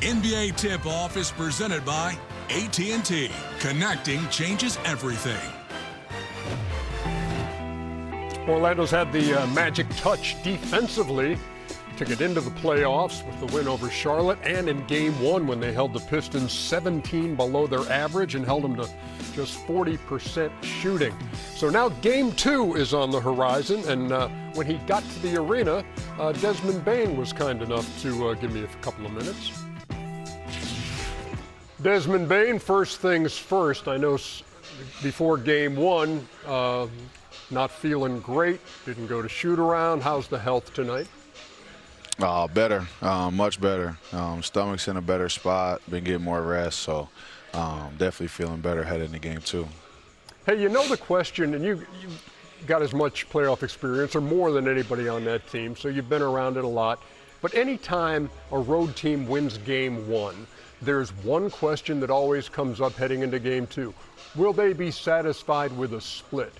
NBA Tip-Off is presented by AT&T. Connecting changes everything. Orlando's had the magic touch defensively to get into the playoffs with the win over Charlotte, and in Game 1 when they held the Pistons 17 below their average and held them to just 40% shooting. So now Game 2 is on the horizon, and when he got to the arena, Desmond Bane was kind enough to give me a couple of minutes. Desmond Bane, first things first. I know before Game 1, not feeling great, didn't go to shoot around. How's the health tonight? Better, much better. Stomach's in a better spot, been getting more rest, so definitely feeling better heading into Game 2. Hey, you know the question, and you got as much playoff experience or more than anybody on that team, so you've been around it a lot. But anytime a road team wins Game 1, there's one question that always comes up heading into Game 2. Will they be satisfied with a split?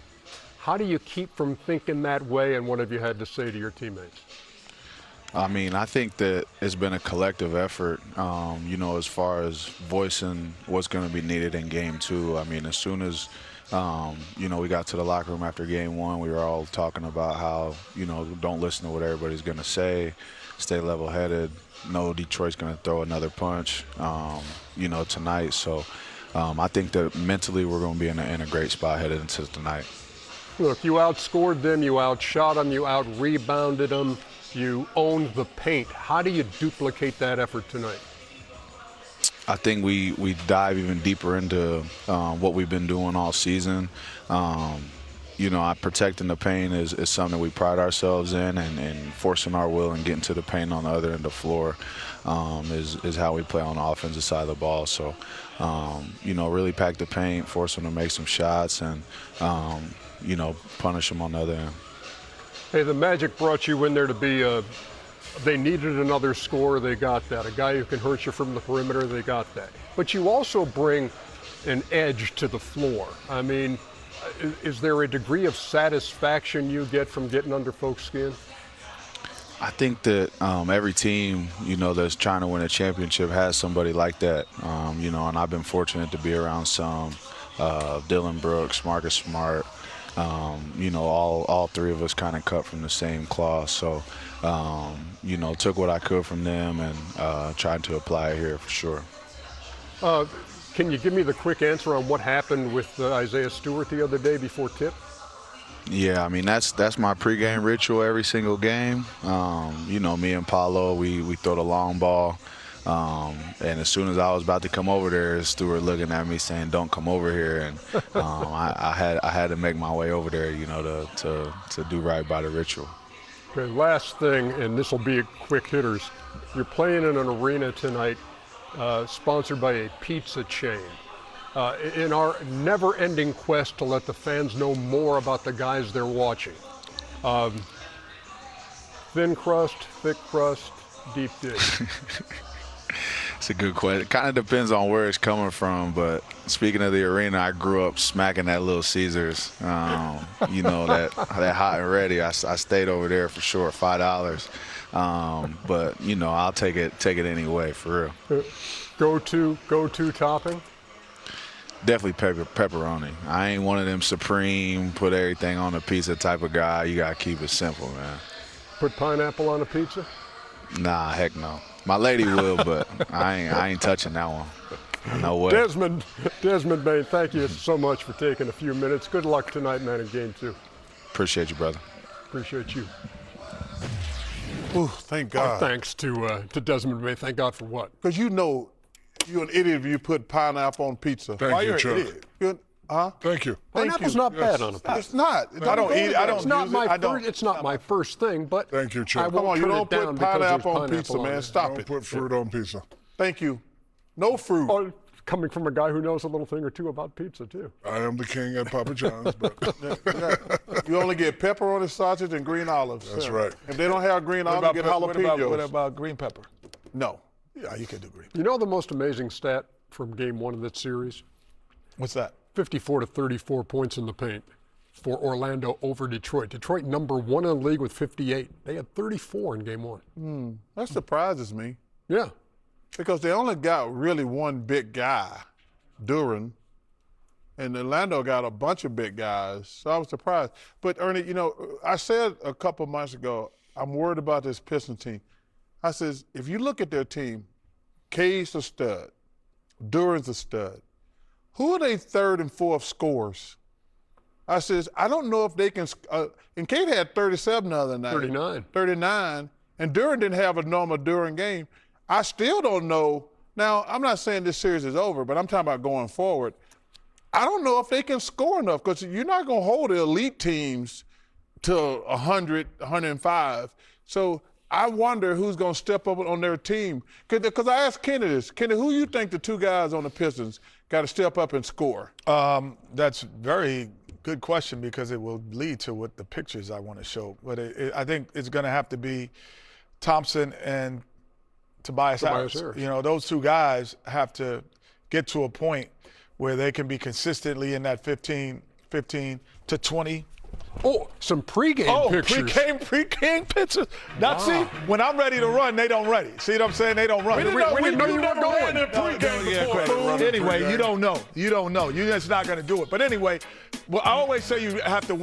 How do you keep from thinking that way, and what have you had to say to your teammates? I mean, I think that it's been a collective effort, as far as voicing what's going to be needed in Game 2. I mean, as soon as, we got to the locker room after Game 1, we were all talking about how, don't listen to what everybody's going to say, stay level-headed. No, Detroit's going to throw another punch, tonight. So I think that mentally we're going to be in a great spot headed into tonight. Look, you outscored them, you outshot them, you out-rebounded them, you owned the paint. How do you duplicate that effort tonight? I think we dive even deeper into what we've been doing all season. Protecting the paint is something we pride ourselves in, and forcing our will and getting to the paint on the other end of the floor is how we play on the offensive side of the ball. So, really pack the paint, force them to make some shots, and, punish them on the other end. Hey, the Magic brought you in there to be they needed another scorer, they got that. A guy who can hurt you from the perimeter, they got that. But you also bring an edge to the floor. I mean, is there a degree of satisfaction you get from getting under folks' skin? I think that every team, that's trying to win a championship has somebody like that, and I've been fortunate to be around some. Dylan Brooks, Marcus Smart, all three of us kind of cut from the same cloth. So, took what I could from them and tried to apply it here for sure. Can you give me the quick answer on what happened with Isaiah Stewart the other day before tip? Yeah, I mean, that's my pregame ritual every single game. Me and Paulo, we throw the long ball. And as soon as I was about to come over there, Stewart looking at me saying, "Don't come over here." And I had to make my way over there, to do right by the ritual. Okay, last thing, and this will be quick hitters. You're playing in an arena tonight sponsored by a pizza chain. In our never-ending quest to let the fans know more about the guys they're watching. Thin crust, thick crust, deep dish. It's a good question. It kind of depends on where it's coming from, but speaking of the arena, I grew up smacking that Little Caesars. That hot and ready. I stayed over there for sure, $5. But I'll take it anyway, for real. Go to topping? Definitely pepperoni. I ain't one of them supreme, put everything on a pizza type of guy. You gotta keep it simple, man. Put pineapple on a pizza? Nah, heck no. My lady will, but I ain't touching that one. No way. Desmond Bane, thank you so much for taking a few minutes. Good luck tonight, man, in Game 2. Appreciate you, brother. Appreciate you. Ooh, thank God. Thanks to Desmond Bane. Thank God for what? Because you're an idiot if you put pineapple on pizza. Thank you, Chuck. Thank you. Pineapple's not bad on a pizza. It's not. I don't eat it. I don't use it. It's not my first thing, but Thank you, Chuck. Come on, you don't put pineapple on pizza, man. Stop Don't it. put fruit on pizza. Thank you. No fruit. Oh, coming from a guy who knows a little thing or two about pizza, too. I am the king at Papa John's, but You only get pepperoni, sausage, and green olives. that's right. If they don't have green olives, get jalapenos. What about green pepper? No. Yeah, you can do green. You know the most amazing stat from Game 1 of that series? What's that? 54 to 34 points in the paint for Orlando over Detroit. Detroit number 1 in the league with 58. They had 34 in Game 1. That surprises me. Yeah. because they only got really one big guy, Duren, and Orlando got a bunch of big guys. So I was surprised. But Ernie, you know, I said a couple months ago, I'm worried about this Pistons team. I says, if you look at their team, Cade's a stud, Duren's a stud. Who are they third and fourth scorers? I says, I don't know if they can, and Cade had 37 the other night. 39. And Duren didn't have a normal Duren game. I still don't know. Now, I'm not saying this series is over, but I'm talking about going forward. I don't know if they can score enough because you're not going to hold the elite teams to 100, 105. So I wonder who's going to step up on their team. Because I asked Kenny this. Kenny, who you think the two guys on the Pistons got to step up and score? That's very good question because it will lead to what the pictures I want to show. But I think it's going to have to be Thompson and Tobias Harris. You know, those two guys have to get to a point where they can be consistently in that 15 to 20. Oh, some pregame pictures. Pregame pictures. Now, see, when I'm ready to run, they don't ready. See what I'm saying? They don't run. We didn't know you were going. Anyway, you don't know. You don't know. You're just not going to do it. But anyway, well, I always say you come on,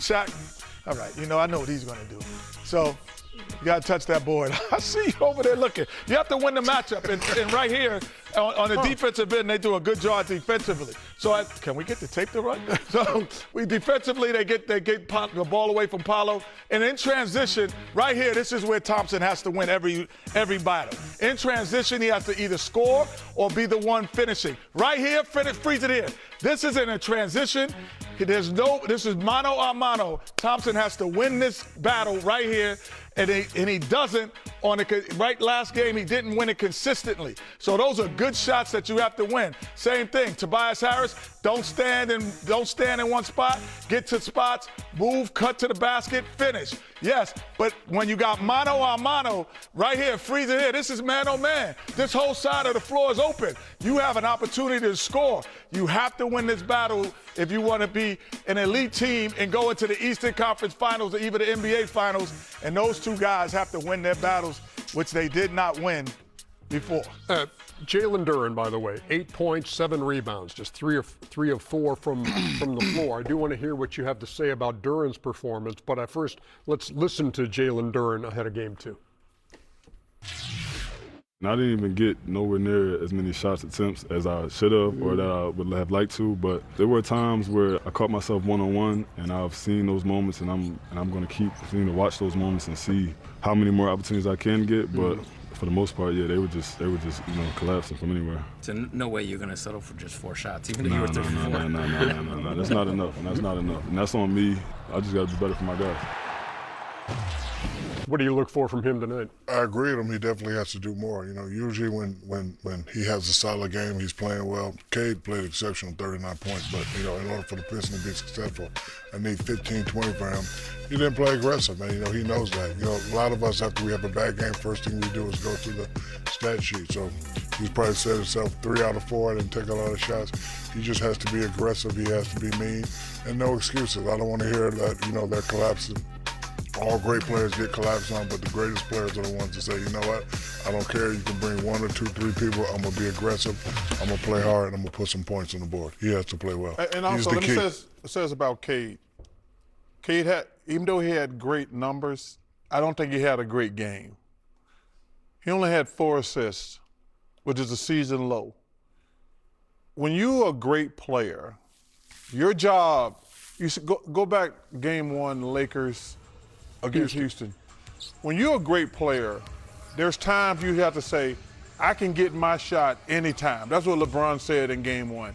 Shaq. All right, you know, I know what he's going to do. So you got to touch that board. I see you over there looking. You have to win the matchup. And right here, on the defensive end, they do a good job defensively. So can we get the tape to run? So we defensively, they get the ball away from Paolo. And in transition, right here, this is where Thompson has to win every battle. In transition, he has to either score or be the one finishing. Right here, freeze it here. This is in a transition. This is mano a mano. Thompson has to win this battle right here, and he doesn't on right last game. He didn't win it consistently. So those are good shots that you have to win. Same thing, Tobias Harris. Don't stand in one spot. Get to spots, move, cut to the basket, finish. Yes, but when you got mano a mano right here, freeze it here. This is man on man. This whole side of the floor is open. You have an opportunity to score. You have to win this battle if you want to be an elite team and go into the Eastern Conference Finals or even the NBA Finals. And those two guys have to win their battles, which they did not win before. Jalen Duren, by the way, 8 points, 7 rebounds, just three of 4 from the floor. I do want to hear what you have to say about Duren's performance, but first, let's listen to Jalen Duren ahead of Game 2. I didn't even get nowhere near as many shots attempts as I should have or that I would have liked to, but there were times where I caught myself one-on-one, and I've seen those moments, and I'm going to keep continuing to watch those moments and see how many more opportunities I can get, but for the most part, yeah, they were just collapsing from anywhere. So no way you're going to settle for just 4 shots, even if you were 34. No. That's not enough, and that's not enough. And that's on me. I just got to be better for my guys. What do you look for from him tonight? I agree with him. He definitely has to do more. You know, usually when he has a solid game, he's playing well. Cade played exceptional, 39 points, but, you know, in order for the Pistons to be successful, I need 15, 20 for him. He didn't play aggressive, man. You know, he knows that. You know, a lot of us, after we have a bad game, first thing we do is go through the stat sheet. So he's probably said himself 3 out of 4 and take a lot of shots. He just has to be aggressive. He has to be mean, and no excuses. I don't want to hear that, you know, they're collapsing. All great players get collapsed on, but the greatest players are the ones that say, you know what, I don't care. You can bring 1 or 2, 3 people. I'm going to be aggressive. I'm going to play hard, and I'm going to put some points on the board. He has to play well. And also, let me say about Cade. Cade had, even though he had great numbers, I don't think he had a great game. He only had 4 assists, which is a season low. When you're a great player, your job, you should go back Game 1, Lakers against Houston. When you're a great player, there's times you have to say, I can get my shot anytime. That's what LeBron said in Game 1.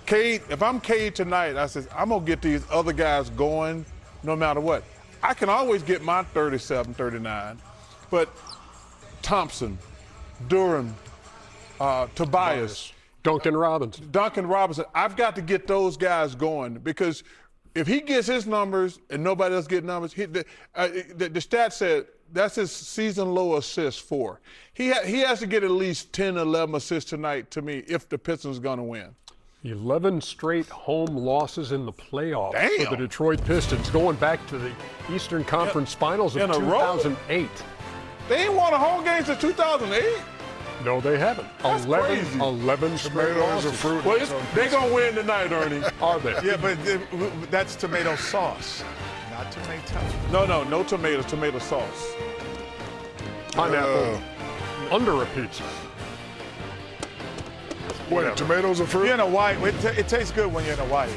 Cade, if I'm Cade tonight, I said, I'm going to get these other guys going no matter what. I can always get my 37, 39, but Thompson, Duren, Tobias, Duncan Robinson, I've got to get those guys going because if he gets his numbers and nobody else gets numbers, the stat said that's his season low assist 4. He has to get at least 10, 11 assists tonight to me if the Pistons are going to win. 11 straight home losses in the playoffs for the Detroit Pistons, going back to the Eastern Conference Finals of 2008. They ain't won a home game since 2008. No, they haven't. That's 11 straight Tomatoes losses. are fruit. Well, they're going to win tonight, Ernie. Are they? Yeah, but that's tomato sauce, not tomato. No tomatoes, tomato sauce. Pineapple under a pizza. Wait, tomatoes are fruit? You're in Hawaii. It tastes good when you're in Hawaii.